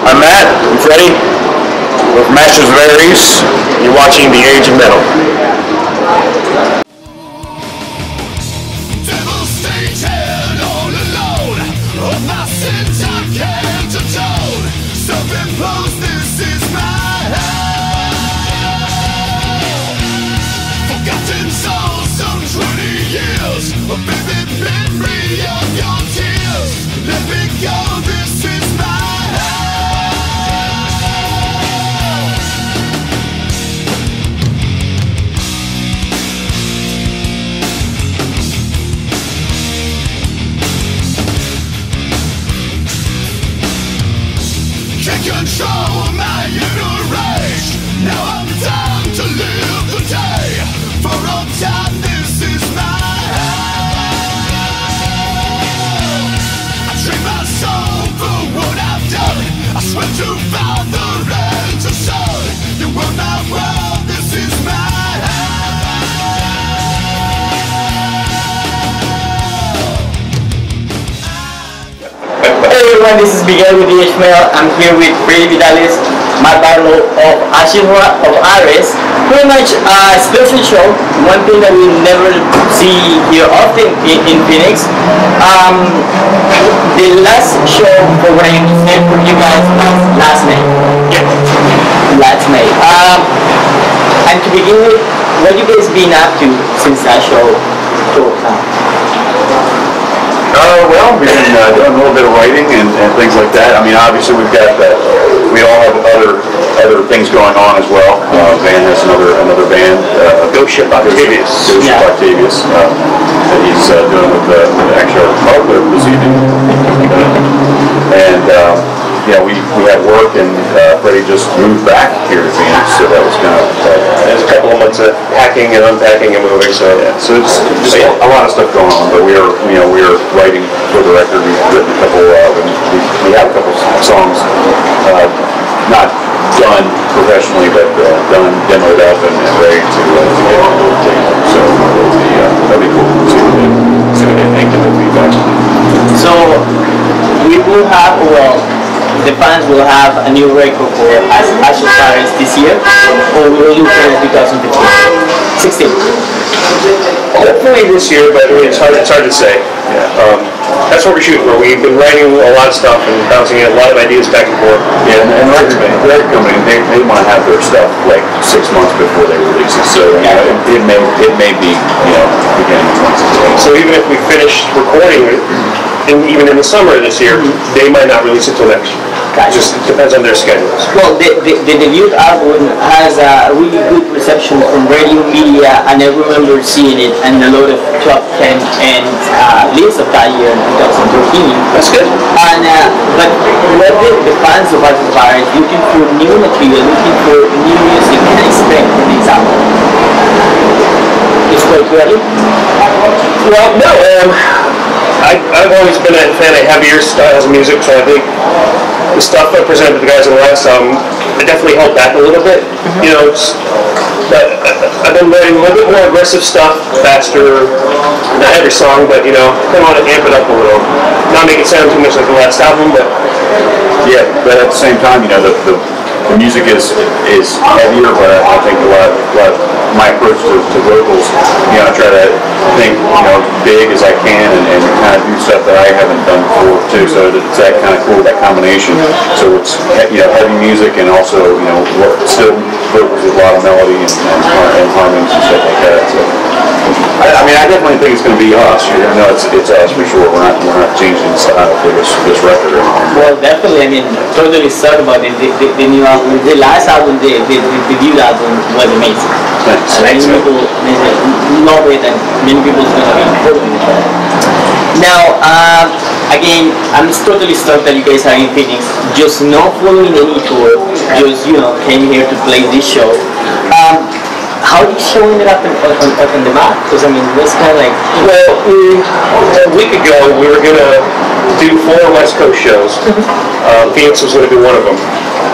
I'm Matt. I'm Freddie. We're from Masters of Aries. You're watching The Age of Metal. Control my inner rage. Now I'm down to live the day. For all time this is my hell. I trade my soul for what I've done. I swear to Father and to Son. You were my world, this is my Hey everyone, this is Miguel with The Age of Metal. I'm here with Freddie Vidales, Barlow of Aries. Pretty much a special show. One thing that we never see here often in Phoenix. The last show for what I understand from you guys was last May. Last May. And to begin with, what have you guys been up to since that show was out? Well, we've been doing a little bit of writing and things like that. I mean, obviously we all have other things going on as well. Van has another band, Ghost Ship Octavius. That he's doing with actually our club this evening. And yeah, we had work, and Freddie just moved back here to Phoenix, so that was kind of there's a couple of months of packing and unpacking and moving. So yeah, so it's just a lot of stuff going on. But we are writing for the record. We've written a couple. We have a couple songs, not done professionally, but done, demoed up, and ready to get into the tape. So that'll be cool. See what they think, and the feedback. So we will have, the fans will have a new record for Aries this year, or we will look for 2016. hopefully this year, but it's hard to say. Yeah. That's what we're shooting for. We've been writing a lot of stuff and bouncing a lot of ideas back and forth. Yeah, and the record company, they want to have their stuff like 6 months before they release it. So it may be beginning of 2016. So even if we finish recording it, even in the summer of this year, they might not release it till next year. It just depends on their schedules. Well, the debut album has a really good reception from radio media, and I remember seeing it and a lot of top 10 and lists of that year in 2013. That's good. And but what the fans of Aries looking for new material, looking for new music, can expect from this album? It's quite early. Well, no. I've always been a fan of heavier styles of music, so I think the stuff I presented to the guys in the last album, it definitely held back a little bit. But I've been writing a little bit more aggressive stuff, faster, not every song, but kind of want to amp it up a little. Not make it sound too much like the last album, but yeah. But at the same time, the music is heavier, but I think a lot my approach to vocals, I try to think big as I can and kind of do stuff that I haven't done before too. So it's that kind of cool, that combination. So it's heavy music and also still vocals with a lot of melody and harmonies and stuff like that. So I mean, I definitely think it's going to be us. It's us for sure. We're not changing style for this record. Well, definitely. I mean, totally sad about it. The new album, the last album, the debut album was amazing. Many people love it, and many people are going to be following it. Now, again, I'm totally stoked that you guys are in Phoenix. Just not following any tour. Just came here to play this show. How did you show it up on the map? Because I mean, it's kind of like... Well, a week ago we were going to do 4 West Coast shows. Phoenix was going to be one of them.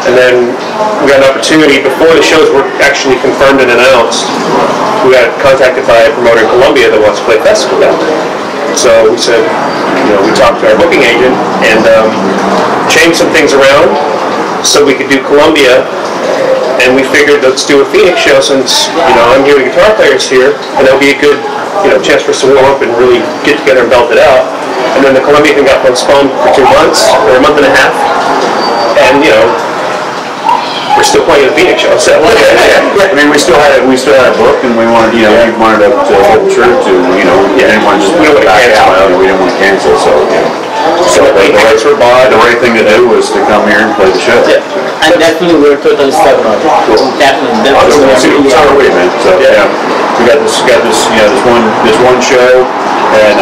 And then we got an opportunity, before the shows were actually confirmed and announced, we got contacted by a promoter in Columbia that wants to play a festival down there. So we said, we talked to our booking agent, and changed some things around so we could do Columbia. And we figured, let's do a Phoenix show since, I'm here, the guitar player's here, and that'll be a good, chance for us to warm up and really get together and belt it out. And then the Columbia thing got postponed for 2 months, or a month and a half. And, we're still playing the Phoenix show, so. I mean, we still had it booked, and we wanted, we wanted to hold true to, we didn't want to just back out, we didn't want to cancel, so, So the rights were bought. The right thing to do was to come here and play the show. Yeah. And definitely we're totally stuck on it. Cool. Definitely. So are we, man. So yeah, we got this this one show, and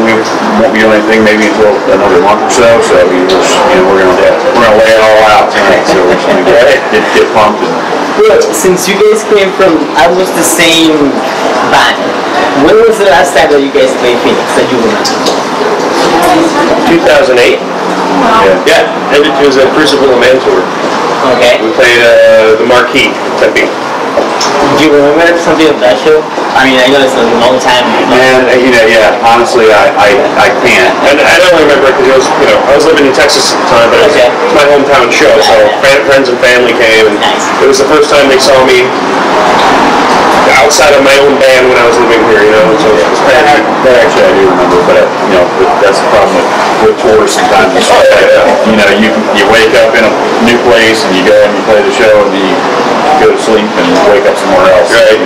we won't be doing anything maybe until another month or so. So I mean, we're gonna lay it all out tonight. So we're just gonna get pumped. Well, since you guys came from almost the same band, when was the last time that you guys played Phoenix that you remember? 2008. Yeah, and it was a Crucible of Man tour. Okay. We played the Marquee, Tempe. Do you remember something of that show? I mean, I know it's a long time. Man, honestly, I can't. And I don't remember it because it was, I was living in Texas at the time, but it was my hometown show, so friends and family came, and it was the first time they saw me outside of my own band when I was living here, so that actually I do remember, but that's the problem with tours sometimes. You wake up in a new place and you go and you play the show and you go to sleep and wake up somewhere else. Right.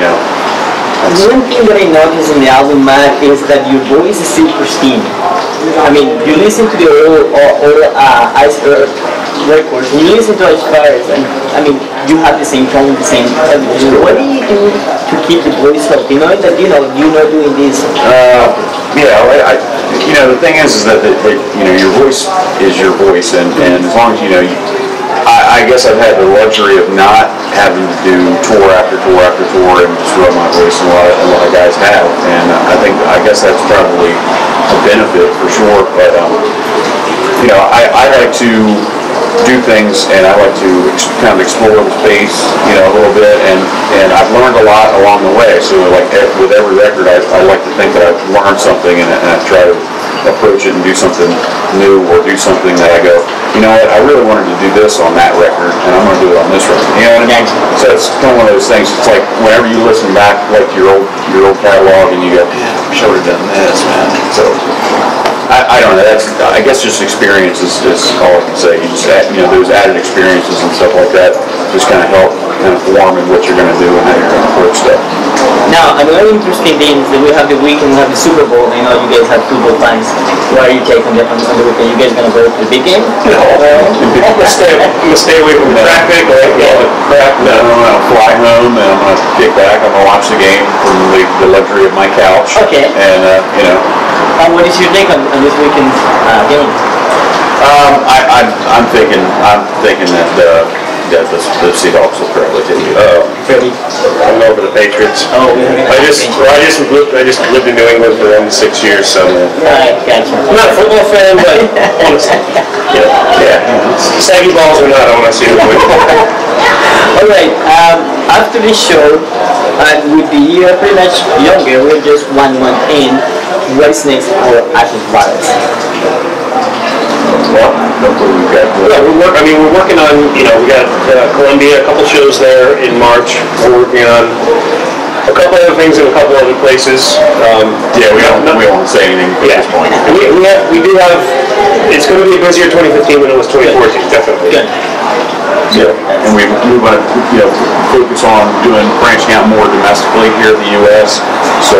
One thing that I noticed in the album, Matt, is that your voice is still pristine. I mean, you listen to the old Ice Earth records, and you listen to Ice Fires, and I mean, you have the same tone, the same everything. What do you do to keep the voice healthy? Knowing that you're not doing this. The thing is that your voice is your voice, and as long as I guess I've had the luxury of not having to do tour after tour after tour and just rub my voice, and a lot of guys have, and I guess that's probably a benefit for sure. But I like to do things, and I like to kind of explore the space, a little bit, and I've learned a lot along the way. So like with every record, I like to think that I've learned something, and I try to approach it and do something new, or do something that I go, you know what, I really wanted to do this on that record, and I'm going to do it on this record. You know what I mean? So it's kind of one of those things. It's like whenever you listen back like your old catalog, and you go, yeah, I should have done this, man. So I don't know. I guess just experience is all I can say. You just those added experiences and stuff like that just kind of help form in what you're going to do and how you're going to approach stuff. Now, another interesting thing is that we have the weekend, we have the Super Bowl. I know you guys have football fans. What are you taking on the weekend? You guys going to go to the big game? No. I'm going to stay away from traffic. No, I'm going to fly home, and I'm going to get back. I'm going to watch the game from the luxury of my couch. Okay. And, And what is your take on this weekend's game? I'm thinking that the Seahawks will probably take it. Philly. I'm over the Patriots. Oh, I just lived in New England for 6 years, so. Right, gotcha. I'm not a football fan, but honestly, saggy balls or not, I want to see them win. All right. After this show, and with the year pretty much younger, we're just 1 month in. What's next for Ashes Vidales? Well, look what we've got. We're working on, we got Columbia, a couple shows there in March. We're working on a couple other things in a couple other places. We won't say anything at this point. We do have, it's going to be a busier 2015 than it was 2014, definitely. Good. Yeah, and we want to focus on branching out more domestically here in the U.S. So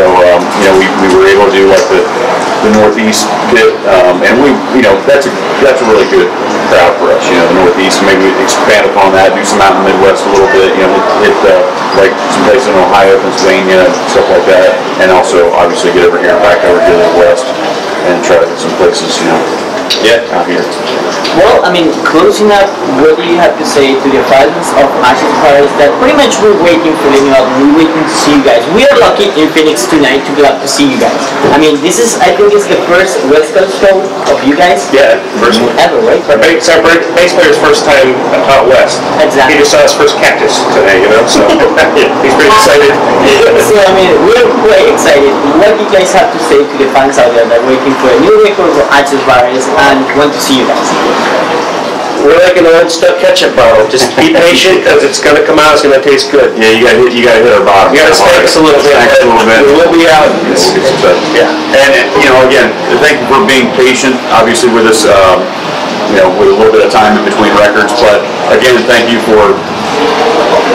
we were able to do like the Northeast bit, and that's a really good crowd for us. The Northeast, maybe expand upon that, do some out in the Midwest a little bit. Hit like some places in Ohio, Pennsylvania, stuff like that, and also obviously get over here, back over to the West, and try to hit some places out here. Well, closing up, what do you have to say to the fans of Ashes Vidales that pretty much we're waiting for the new album, we're waiting to see you guys. We are lucky in Phoenix tonight to be able to see you guys. I think this is the first West Coast show of you guys. Yeah, first one. Ever, right? It's our bass player's first time out west. Exactly. He just saw his first cactus today, so he's pretty excited. So, we're quite excited. What do you guys have to say to the fans out there that are waiting for a new record for Ashes Vidales and want to see you guys? We're like an old stuck ketchup bottle. Just be patient because it's going to come out. It's going to taste good. Yeah, you gotta hit our bottom. You got to spank us a little bit. Spank us a little bit. We will be out. Yeah. And again, thank you for being patient. Obviously, with us, with a little bit of time in between records. But again, thank you for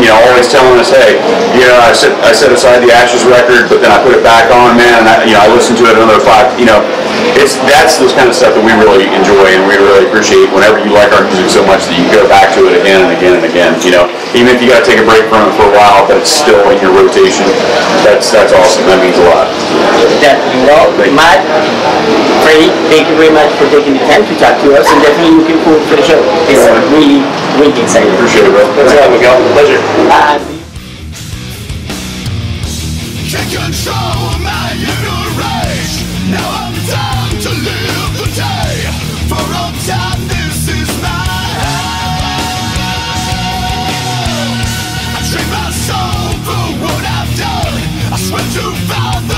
always telling us, hey, I set aside the Ashes record, but then I put it back on, man, and I listened to it another 5. That's this kind of stuff that we really enjoy and we really appreciate. Whenever you like our music so much that you go back to it again and again and again. Even if you got to take a break from it for a while, but it's still in your rotation. That's awesome. That means a lot. Definitely. Well, Matt, Freddie, thank you very much for taking the time to talk to us, and definitely looking forward for the show. It's really, really exciting. Appreciate it, bro. That's all, Miguel. Pleasure. Can't control my inner rage. Now I'm down to live the day. For all time, this is my I trade my soul for what I've done. I swear to vow